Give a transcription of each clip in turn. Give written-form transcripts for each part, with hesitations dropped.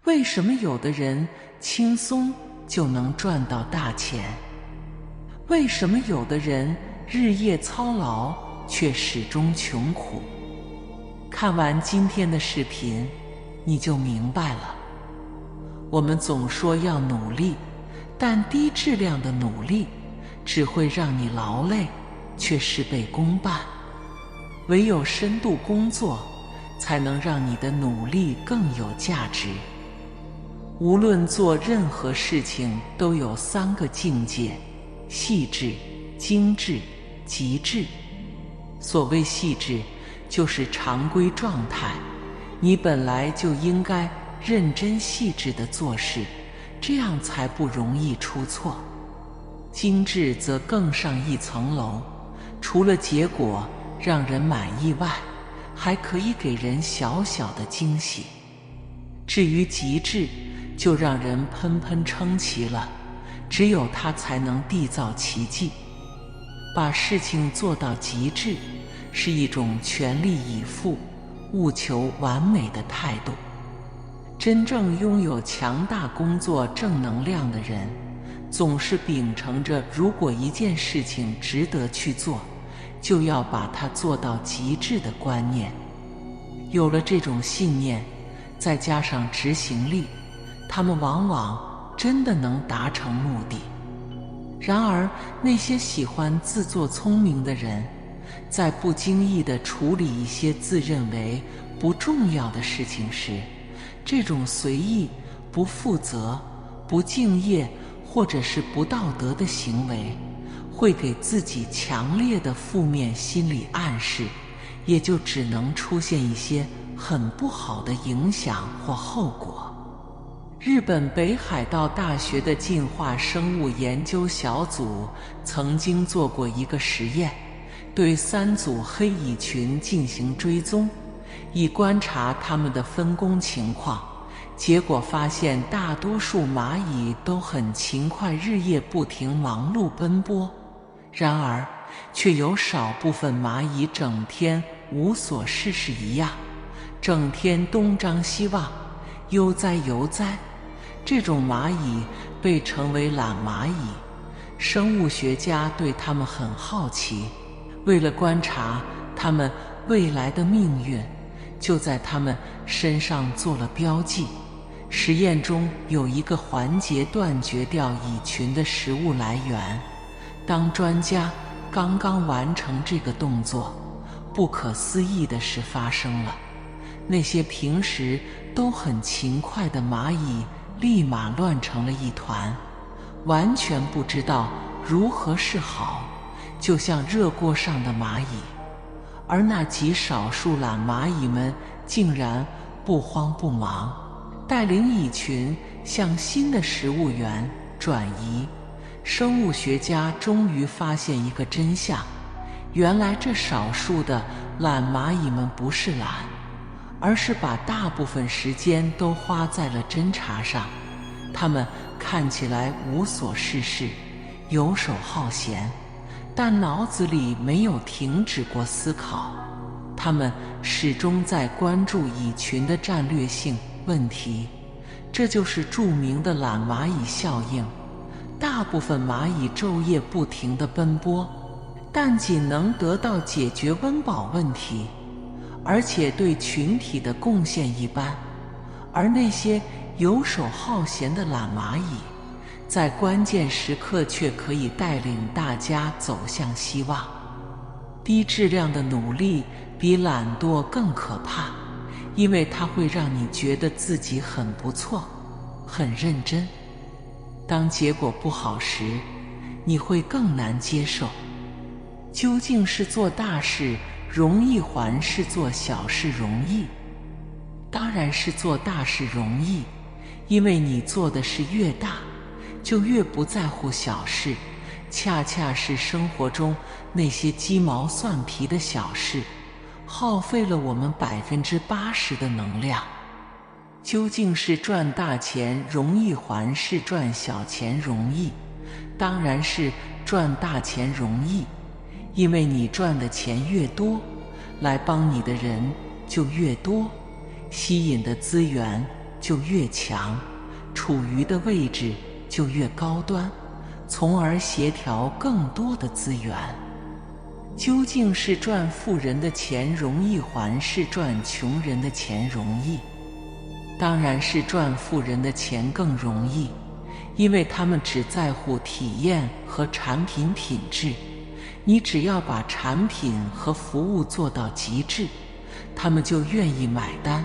为什么有的人轻松就能赚到大钱？为什么有的人日夜操劳却始终穷苦？看完今天的视频，你就明白了。我们总说要努力，但低质量的努力只会让你劳累，却事倍功半。唯有深度工作，才能让你的努力更有价值。无论做任何事情，都有3个境界：细致、精致、极致。所谓细致，就是常规状态，你本来就应该认真细致地做事，这样才不容易出错。精致则更上一层楼，除了结果让人满意外，还可以给人小小的惊喜。至于极致，就让人喷喷称奇了，只有它才能缔造奇迹。把事情做到极致，是一种全力以赴、务求完美的态度。真正拥有强大工作正能量的人，总是秉承着如果一件事情值得去做，就要把它做到极致的观念。有了这种信念，再加上执行力，他们往往真的能达成目的。然而，那些喜欢自作聪明的人，在不经意地处理一些自认为不重要的事情时，这种随意、不负责、不敬业或者是不道德的行为，会给自己强烈的负面心理暗示，也就只能出现一些很不好的影响或后果。日本北海道大学的进化生物研究小组曾经做过一个实验，对3组黑蚁群进行追踪，以观察它们的分工情况。结果发现，大多数蚂蚁都很勤快，日夜不停忙碌奔波。然而，却有少部分蚂蚁整天无所事事一样，整天东张西望，悠哉悠哉。这种蚂蚁被称为懒蚂蚁。生物学家对它们很好奇，为了观察它们未来的命运，就在它们身上做了标记。实验中有一个环节断绝掉蚁群的食物来源。当专家刚刚完成这个动作，不可思议的事发生了。那些平时都很勤快的蚂蚁立马乱成了一团，完全不知道如何是好，就像热锅上的蚂蚁。而那极少数懒蚂蚁们竟然不慌不忙，带领蚁群向新的食物源转移。生物学家终于发现一个真相，原来这少数的懒蚂蚁们不是懒，而是把大部分时间都花在了侦查上。他们看起来无所事事，游手好闲，但脑子里没有停止过思考。他们始终在关注蚁群的战略性问题，这就是著名的懒蚂蚁效应。大部分蚂蚁昼夜不停地奔波，但仅能得到解决温饱问题，而且对群体的贡献一般。而那些游手好闲的懒蚂蚁，在关键时刻却可以带领大家走向希望。低质量的努力比懒惰更可怕，因为它会让你觉得自己很不错，很认真。当结果不好时，你会更难接受。究竟是做大事容易还是做小事容易？当然是做大事容易，因为你做的事越大，就越不在乎小事，恰恰是生活中那些鸡毛蒜皮的小事，耗费了我们80%的能量。究竟是赚大钱容易还是赚小钱容易？当然是赚大钱容易，因为你赚的钱越多，来帮你的人就越多，吸引的资源就越强，处于的位置就越高端，从而协调更多的资源。究竟是赚富人的钱容易，还是赚穷人的钱容易？当然是赚富人的钱更容易，因为他们只在乎体验和产品品质。你只要把产品和服务做到极致，他们就愿意买单。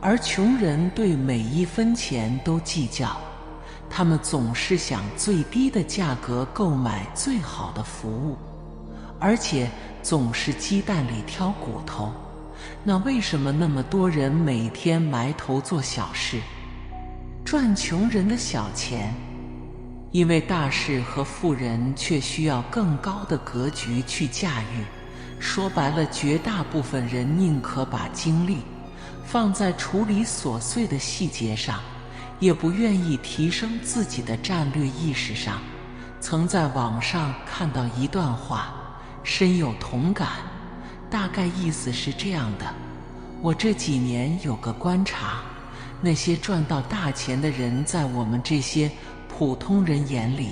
而穷人对每一分钱都计较，他们总是想最低的价格购买最好的服务，而且总是鸡蛋里挑骨头。那为什么那么多人每天埋头做小事，赚穷人的小钱？因为大事和富人却需要更高的格局去驾驭。说白了，绝大部分人宁可把精力放在处理琐碎的细节上，也不愿意提升自己的战略意识上。曾在网上看到一段话，深有同感，大概意思是这样的：我这几年有个观察，那些赚到大钱的人，在我们这些普通人眼里，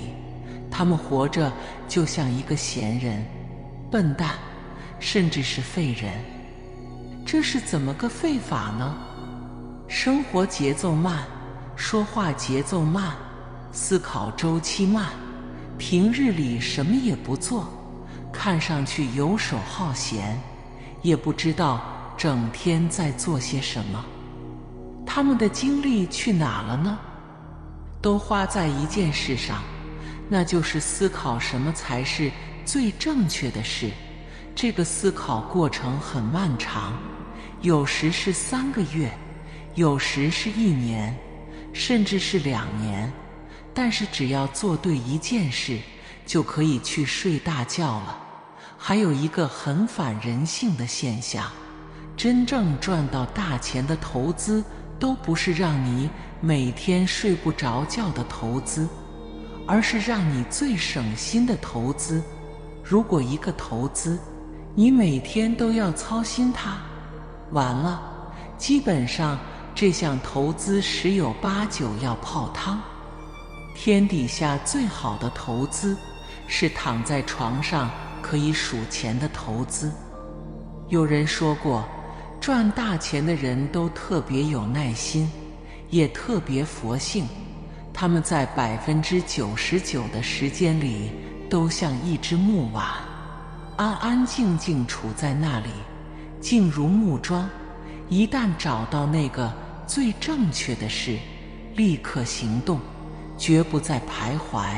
他们活着就像一个闲人、笨蛋，甚至是废人。这是怎么个废法呢？生活节奏慢，说话节奏慢，思考周期慢，平日里什么也不做，看上去游手好闲，也不知道整天在做些什么。他们的精力去哪了呢？都花在一件事上，那就是思考什么才是最正确的事。这个思考过程很漫长，有时是3个月，有时是1年，甚至是2年。但是只要做对一件事，就可以去睡大觉了。还有一个很反人性的现象，真正赚到大钱的投资，都不是让你每天睡不着觉的投资，而是让你最省心的投资。如果一个投资你每天都要操心它，完了，基本上这项投资10有8九要泡汤。天底下最好的投资是躺在床上可以数钱的投资。有人说过，赚大钱的人都特别有耐心，也特别佛性。他们在99%的时间里都像一只木碗，安安静静处在那里，静如木桩。一旦找到那个最正确的事，立刻行动，绝不再徘徊，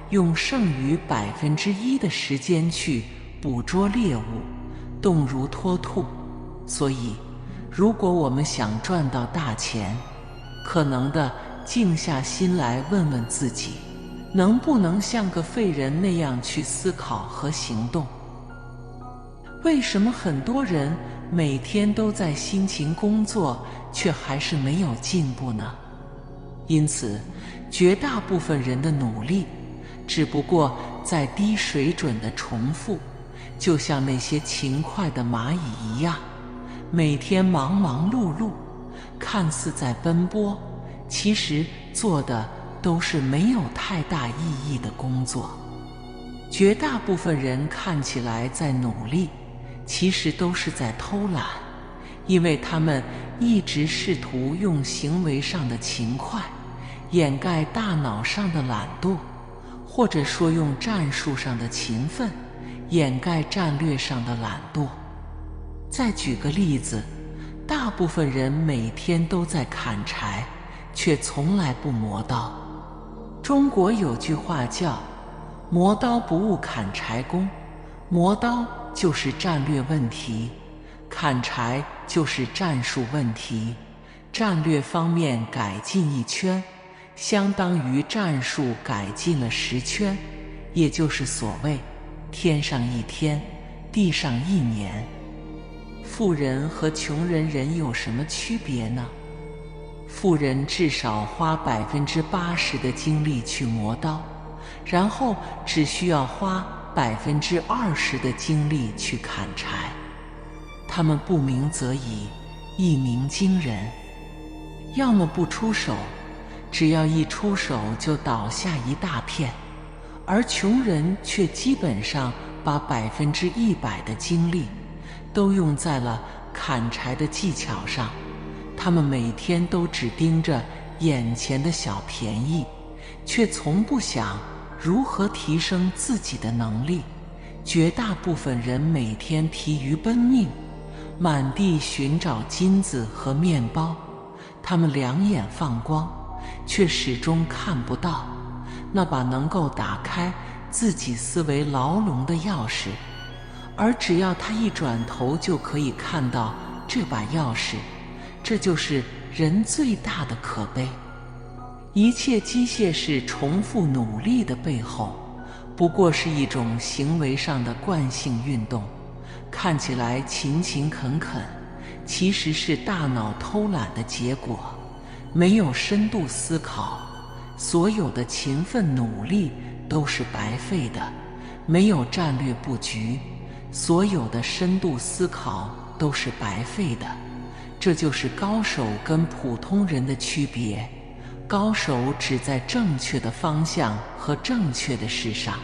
用剩余1%的时间去捕捉猎物，动如脱兔。所以，如果我们想赚到大钱，可能的静下心来问问自己，能不能像个废人那样去思考和行动？为什么很多人每天都在辛勤工作，却还是没有进步呢？因此，绝大部分人的努力只不过在低水准的重复，就像那些勤快的蚂蚁一样，每天忙忙碌碌，看似在奔波，其实做的都是没有太大意义的工作。绝大部分人看起来在努力，其实都是在偷懒，因为他们一直试图用行为上的勤快掩盖大脑上的懒惰，或者说用战术上的勤奋掩盖战略上的懒惰。再举个例子，大部分人每天都在砍柴，却从来不磨刀。中国有句话叫磨刀不误砍柴工，磨刀就是战略问题，砍柴就是战术问题。战略方面改进1圈，相当于战术改进了10圈，也就是所谓天上1天，地上1年。富人和穷人有什么区别呢？富人至少花80%的精力去磨刀，然后只需要花20%的精力去砍柴。他们不鸣则已，一鸣惊人。要么不出手，只要一出手就倒下一大片，而穷人却基本上把100%的精力都用在了砍柴的技巧上。他们每天都只盯着眼前的小便宜，却从不想如何提升自己的能力。绝大部分人每天疲于奔命，满地寻找金子和面包，他们两眼放光，却始终看不到那把能够打开自己思维牢笼的钥匙。而只要他一转头就可以看到这把钥匙，这就是人最大的可悲。一切机械式重复努力的背后，不过是一种行为上的惯性运动，看起来勤勤恳恳，其实是大脑偷懒的结果。没有深度思考，所有的勤奋努力都是白费的；没有战略布局，所有的深度思考都是白费的。这就是高手跟普通人的区别。高手只在正确的方向和正确的事上，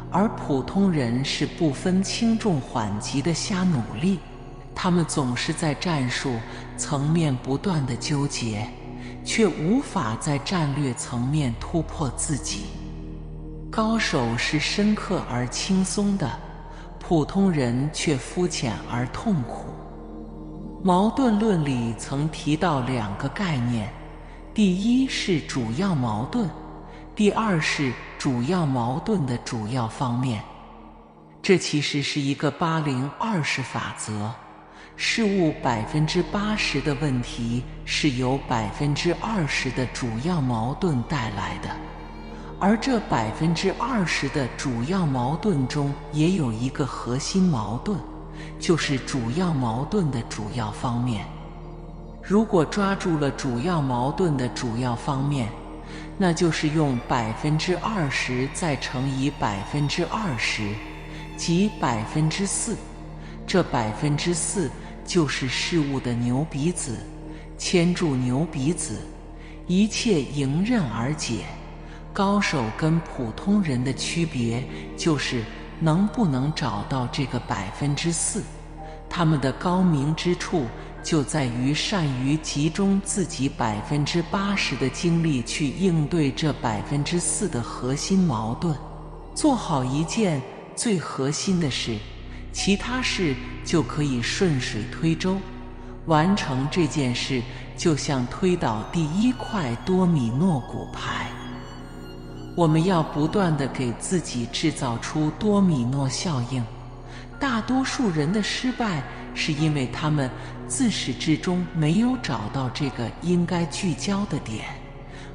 而普通人是不分轻重缓急的瞎努力。他们总是在战术层面不断地纠结，却无法在战略层面突破自己。高手是深刻而轻松的，普通人却肤浅而痛苦。矛盾论里曾提到2个概念，第一是主要矛盾，第二是主要矛盾的主要方面。这其实是一个80-20法则，事物80%的问题是由20%的主要矛盾带来的，而这20%的主要矛盾中也有一个核心矛盾，就是主要矛盾的主要方面。如果抓住了主要矛盾的主要方面，那就是用20%再乘以20%，即4%。这4%就是事物的牛鼻子，牵住牛鼻子，一切迎刃而解。高手跟普通人的区别就是能不能找到这个4%。他们的高明之处就在于善于集中自己80%的精力去应对这4%的核心矛盾，做好一件最核心的事，其他事就可以顺水推舟。完成这件事就像推倒第一块多米诺骨牌。我们要不断地给自己制造出多米诺效应。大多数人的失败是因为他们自始至终没有找到这个应该聚焦的点。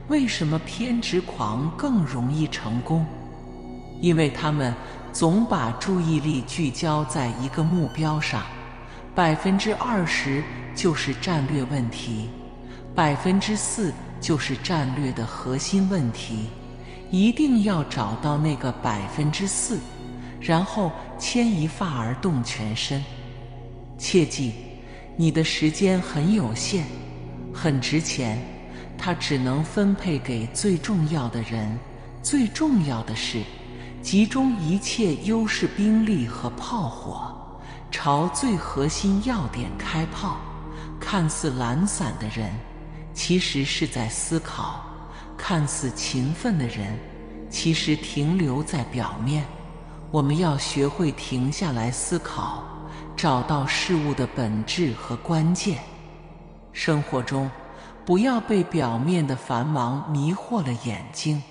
为什么偏执狂更容易成功？因为他们总把注意力聚焦在一个目标上。20%就是战略问题，4%就是战略的核心问题。一定要找到那个4%，然后牵一发而动全身。切记，你的时间很有限，很值钱，它只能分配给最重要的人、最重要的事，集中一切优势兵力和炮火，朝最核心要点开炮。看似懒散的人，其实是在思考；看似勤奋的人，其实停留在表面。我们要学会停下来思考，找到事物的本质和关键。生活中，不要被表面的繁忙迷惑了眼睛。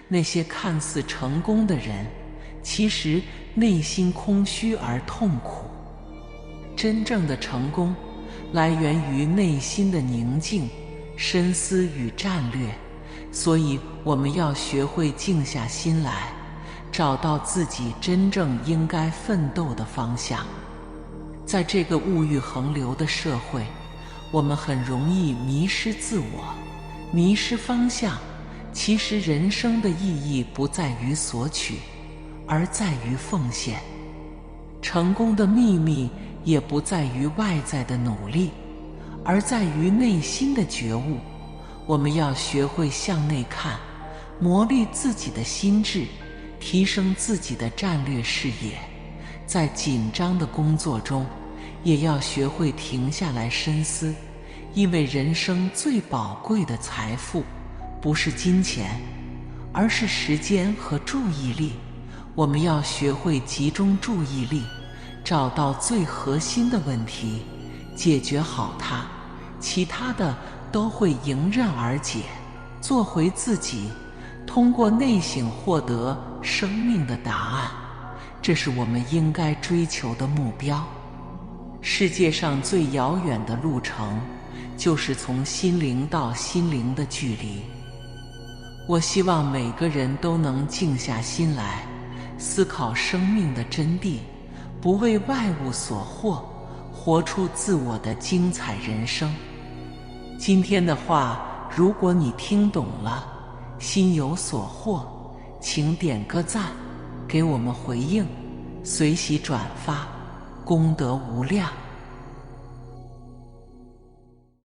那些看似成功的人，其实内心空虚而痛苦。真正的成功来源于内心的宁静、深思与战略，所以我们要学会静下心来，找到自己真正应该奋斗的方向。在这个物欲横流的社会，我们很容易迷失自我，迷失方向。其实人生的意义不在于索取，而在于奉献。成功的秘密也不在于外在的努力，而在于内心的觉悟。我们要学会向内看，磨砺自己的心智，提升自己的战略视野。在紧张的工作中，也要学会停下来深思，因为人生最宝贵的财富，不是金钱，而是时间和注意力。我们要学会集中注意力，找到最核心的问题，解决好它，其他的都会迎刃而解。做回自己，通过内省获得生命的答案，这是我们应该追求的目标。世界上最遥远的路程，就是从心灵到心灵的距离。我希望每个人都能静下心来，思考生命的真谛，不为外物所惑，活出自我的精彩人生。今天的话，如果你听懂了，心有所获，请点个赞，给我们回应，随喜转发，功德无量。